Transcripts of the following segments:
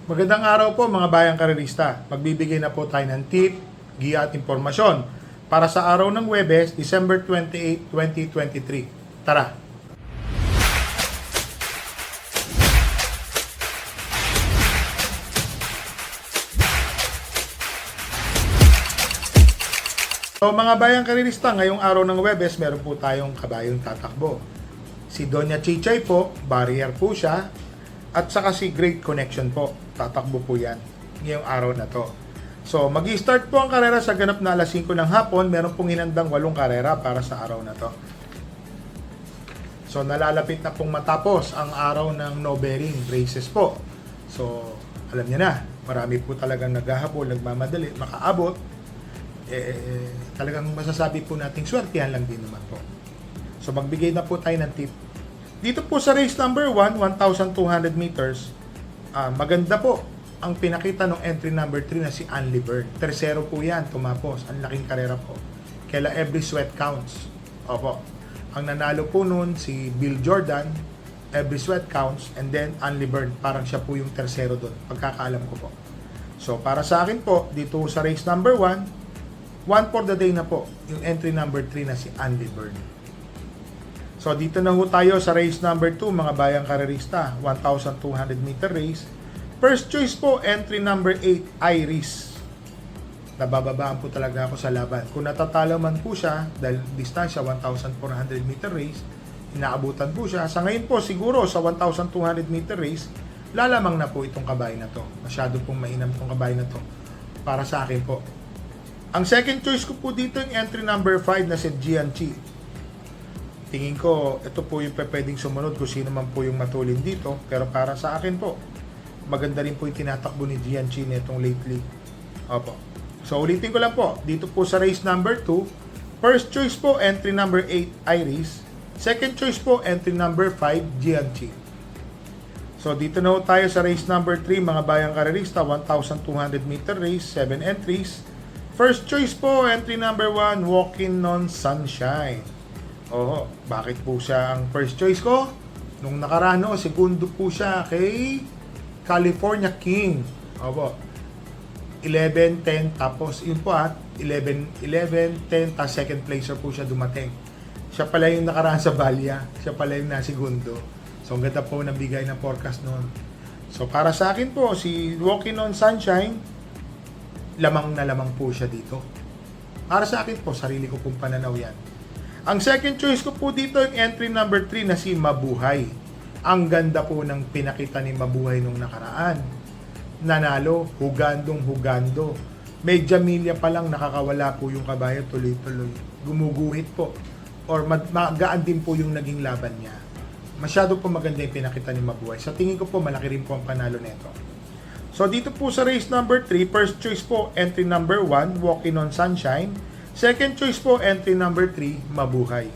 Magandang araw po mga bayang karerista. Magbibigay na po tayo ng tip, giya at impormasyon para sa araw ng Huwebes, December 28, 2023. Tara! So mga bayang karerista, ngayong araw ng Huwebes, meron po tayong kabayong tatakbo. Si Doña Chichay po, barrier po siya, at saka si Great Connection po. Tatakbo po yan ngayong araw na to. So, mag-i-start po ang karera sa ganap na alas 5 ng hapon. Meron pong hinandang 8 karera para sa araw na to. So, nalalapit na pong matapos ang araw ng no bearing races po. So, alam niyo na, marami po talagang naghahabol, nagmamadali, makaabot. Talagang masasabi po nating swertihan lang din naman po. So, magbigay na po tayo ng tip. Dito po sa race number 1, 1,200 meters, maganda po ang pinakita ng entry number 3 na si Anli Bird. Tersero po yan, tumapos. Ang laking karera po. Kaila every sweat counts. Opo. Ang nanalo po nun si Bill Jordan, every sweat counts, and then Anli Bird. Parang siya po yung tersero doon. Pagkakaalam ko po. So, para sa akin po, dito sa race number 1, 1 for the day na po, yung entry number 3 na si Anli Bird. So, dito na ho tayo sa race number 2, mga bayang karerista, 1,200 meter race. First choice po, entry number 8, Iris. Nabababaan po talaga ako sa laban. Kung natatalo man po siya, dahil distansya 1,400 meter race, inaabutan po siya. Sa ngayon po, siguro sa 1,200 meter race, lalamang na po itong kabayo na to. Masyado pong mainam itong kabayo na to. Para sa akin po. Ang second choice ko po dito, yung entry number 5 na si Gianchi. Tingin ko, ito po yung pwedeng sumunod kung sino man po yung matulin dito. Pero para sa akin po, maganda rin po yung tinatakbo ni Gianchi netong lately. Opo. So, ulitin ko lang po. Dito po sa race number 2, first choice po, entry number 8, Iris. Second choice po, entry number 5, Gianchi. So, dito na po tayo sa race number 3, mga bayang karerista, 1,200 meter race, 7 entries. First choice po, entry number 1, Walking on Sunshine. Oo, bakit po siya ang first choice ko? Nung nakaraan, segundo po siya kay California King. Opo. 11-10, tapos yun po 11-10, tapos second placer po siya dumating. Siya pala yung nakaraan sa Balya. Siya pala yung nasigundo. So, ang ganda po ng bigay ng forecast noon. So, para sa akin po, si Walking on Sunshine, lamang na lamang po siya dito. Para sa akin po, sarili ko pong pananaw yan. Ang second choice ko po dito, yung entry number 3 na si Mabuhay. Ang ganda po ng pinakita ni Mabuhay nung nakaraan. Nanalo, hugandong-hugando. Medya milya pa lang nakakawala po yung kabayo, tuloy-tuloy. Gumuguhit po. Or magaan din po yung naging laban niya. Masyado po maganda yung pinakita ni Mabuhay. Sa tingin ko po, malaki rin po ang panalo nito. So dito po sa race number 3, first choice po, entry number 1, Walking on Sunshine. Second choice po, entry number 3, Mabuhay.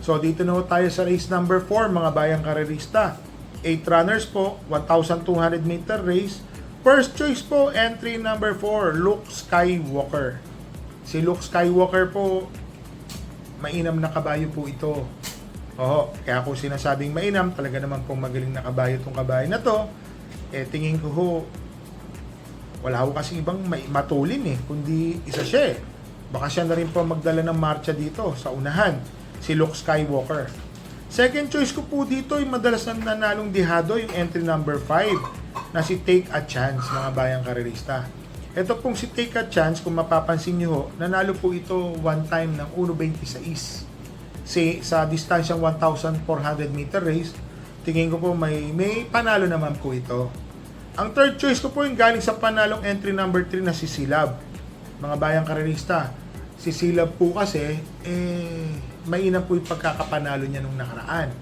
So, dito na tayo sa race number 4, mga bayang karerista. 8 runners po, 1,200 meter race. First choice po, entry number 4, Luke Skywalker. Si Luke Skywalker po, mainam na kabayo po ito. Oo, kaya ako sinasabing mainam, talaga naman pong magaling na kabayo itong kabayo na to. Tingin ko ho, wala ho kasi ibang matulin kundi isa siya Baka siya na rin po magdala ng marcha dito sa unahan, si Luke Skywalker. Second choice ko po dito, yung madalas na nanalong dihado, yung entry number 5, na si Take a Chance, mga bayang karerista. Ito pong si Take a Chance, kung mapapansin nyo, nanalo po ito one time ng 1.26. Sa distansyang 1,400 meter race, tingin ko po may panalo naman po ito. Ang third choice ko po yung galing sa panalong entry number 3 na si Silab. Mga bayang karerista, si Silab po kasi, mainam po yung pagkakapanalo niya nung nakaraan.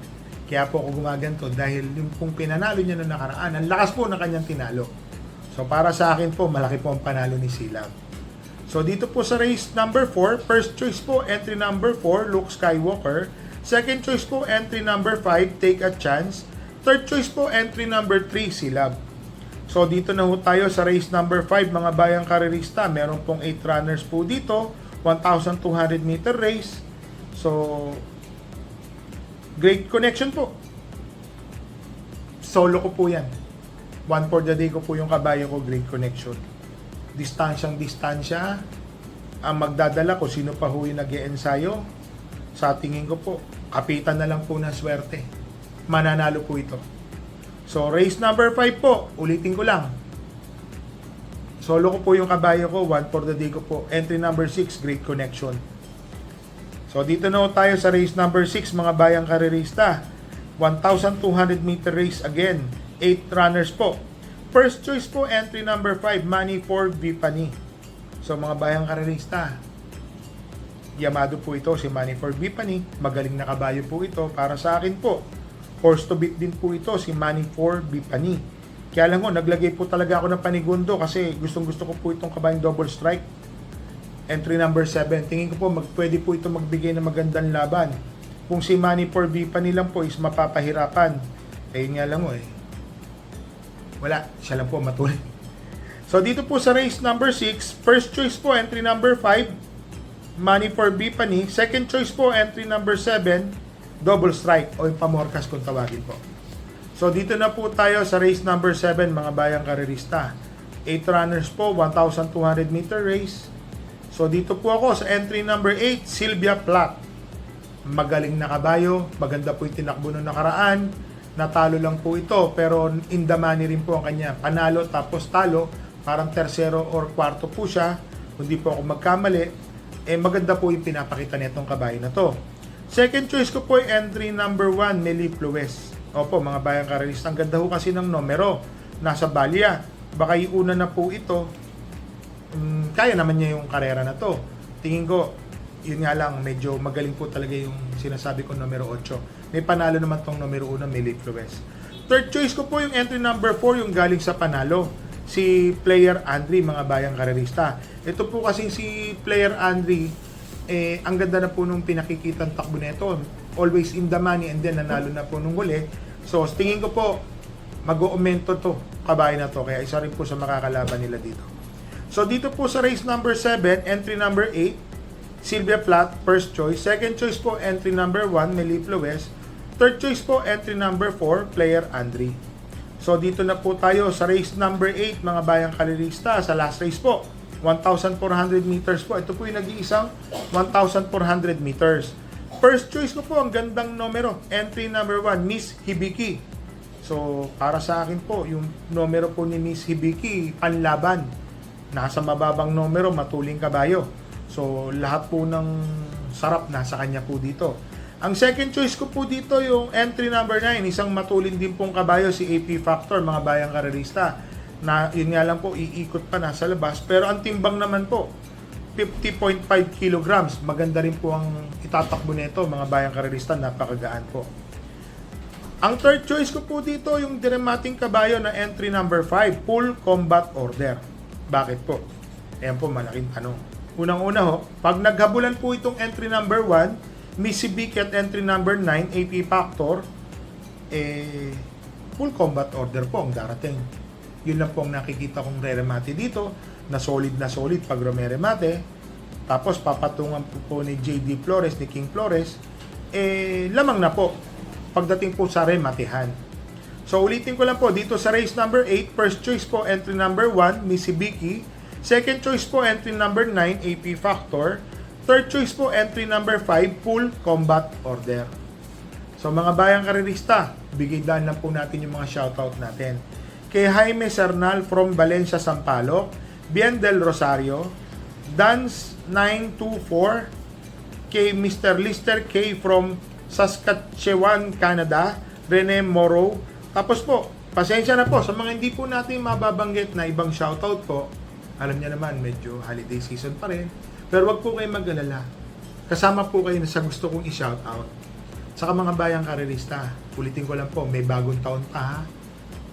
Kaya po ako gumaganto dahil yung pong pinanalo niya nung nakaraan, ang lakas po na kanyang tinalo. So para sa akin po, malaki po ang panalo ni Silab. So dito po sa race number 4, first choice po, entry number 4, Luke Skywalker. Second choice po, entry number 5, Take a Chance. Third choice po, entry number 3, Silab. So dito na ho tayo sa race number 5, mga bayang karerista. Meron pong 8 runners po dito, 1,200 meter race. So, Great Connection po. Solo ko po yan. One for the day ko po yung kabayo ko, great connection. Distansya, ang magdadala ko, sino pa ho yung nag-e-ensayo, sa tingin ko po, kapitan na lang po ng swerte. Mananalo po ito. So, race number 5 po, ulitin ko lang. Solo ko po yung kabayo ko, one for the day ko po. Entry number 6, great connection. So, dito na tayo sa race number 6, mga bayang karerista. 1,200 meter race again. 8 runners po. First choice po, entry number 5, Money for Bipani. So, mga bayang karerista, Yamado po ito, si Money for Bipani. Magaling na kabayo po ito. Para sa akin po, horse to beat din po ito, si Money for Bipani. Kaya lang ko, naglagay po talaga ako ng panigundo kasi gustong-gusto ko po itong kabayang double strike. Entry number 7. Tingin ko po, pwede po ito magbigay ng magandang laban. Kung si Money for Bipani lang po is mapapahirapan. Yun nga lang mo wala, siya lang po matuloy. So dito po sa race number 6, first choice po, entry number 5, Money for Bipani. Second choice po, entry number 7, double strike o yung pamorkas kung tawagin po. So dito na po tayo sa race number 7, mga bayang karerista. 8 runners po, 1,200 meter race. So dito po ako sa entry number 8, Sylvia Plath. Magaling na kabayo, maganda po yung tinakbo nung nakaraan. Natalo lang po ito, pero in the money rin po ang kanya. Panalo tapos talo, parang tersero or kwarto po siya. Hindi po ako magkamali. Maganda po yung pinapakita nitong kabayo na to. Second choice ko po ay entry number 1, Nelly Flores. Opo, mga bayang karerista, ang ganda ho kasi ng numero. Nasa balya. Baka iuna na po ito. Kaya naman niya yung karera na to. Tingin ko, yun nga lang, medyo magaling po talaga yung sinasabi ko numero 8. May panalo naman tong numero 1, Nelly Flores. Third choice ko po yung entry number 4, yung galing sa panalo. Si Player Andre, mga bayang karerista. Ito po kasi si Player Andre, ang ganda na po nung pinakikitang takbo nito. Always in the money and then nanalo na po nung huli. So, tingin ko po, mag-aumento to, kabayo na to. Kaya isa rin po sa makakalaban nila dito. So, dito po sa race number 7, entry number 8, Sylvia Plath, first choice. Second choice po, entry number 1, Nelly Flores. Third choice po, entry number 4, Player Andre. So, dito na po tayo sa race number 8, mga bayang karerista. Sa last race po, 1,400 meters po. Ito po yung nag-iisang 1,400 meters. First choice ko po, ang gandang numero. Entry number 1, Miss Hibiki. So, para sa akin po, yung numero po ni Miss Hibiki, panlaban. Nasa mababang numero, matuling kabayo. So, lahat po ng sarap nasa kanya po dito. Ang second choice ko po dito, yung entry number 9, isang matulin din pong kabayo, si AP Factor, mga bayang karerista. Na, yun nga lang po, iikot pa nasa labas. Pero ang timbang naman po, 50.5 kilograms. Maganda rin po ang itatakbo nito, mga bayang karerista, napakagaan po. Ang third choice ko po dito, yung dramating kabayo na entry number 5, Full Combat Order. Bakit po? Ayan po, malaking tanong. Unang-una ho, pag naghabulan po itong entry number 1, Missy Biki at entry number 9, AP Factor, full combat order po ang darating. Yun lang po ang nakikita kong re-remate dito, na solid pag remate. Tapos papatungan po ni JD Flores, ni King Flores, lamang na po pagdating po sa rematehan. So ulitin ko lang po, dito sa race number 8, first choice po entry number 1, Missy Biki. Second choice po entry number 9, AP Factor. Third choice po, entry number 5, Full Combat Order. So mga bayang karerista, bigay daan lang po natin yung mga shoutout natin. Kay Jaime Cernal from Valencia, Sampaloc, Bien del Rosario, Dance924, kay Mr. Lister K from Saskatchewan, Canada, Rene Morrow. Tapos po, pasensya na po sa mga hindi po natin mababanggit na ibang shoutout po. Alam niya naman, medyo holiday season pa rin. Pero wag po kayong mag-alala. Kasama po kayo sa gusto kong i-shoutout. Saka mga bayang karerista, ulitin ko lang po, may bagong taon pa ha.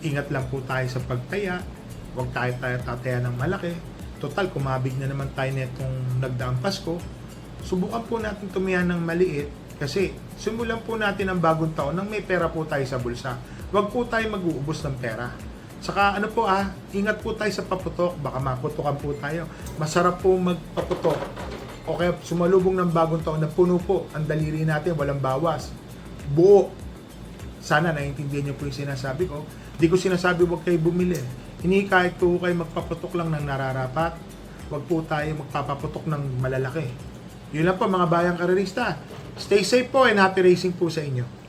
Ingat lang po tayo sa pagtaya. Huwag tayo tataya ng malaki. Total, kumabig na naman tayo netong nagdaang Pasko. Subukan po natin tumihan ng maliit kasi simulan po natin ang bagong taon nang may pera po tayo sa bulsa. Huwag po tayo mag-uubos ng pera. Saka ano po ingat po tayo sa paputok, baka maputokan po tayo. Masarap po magpaputok. O kaya sumalubong ng bagong taon na puno po ang daliri natin, walang bawas. Buo. Sana naiintindihan niyo po yung sinasabi ko. Di ko sinasabi huwag kayo bumili. Hinihikayat ko kayo magpaputok lang ng nararapat. Huwag po tayo magpapaputok ng malalaki. Yun lang po mga bayang karerista. Stay safe po and happy racing po sa inyo.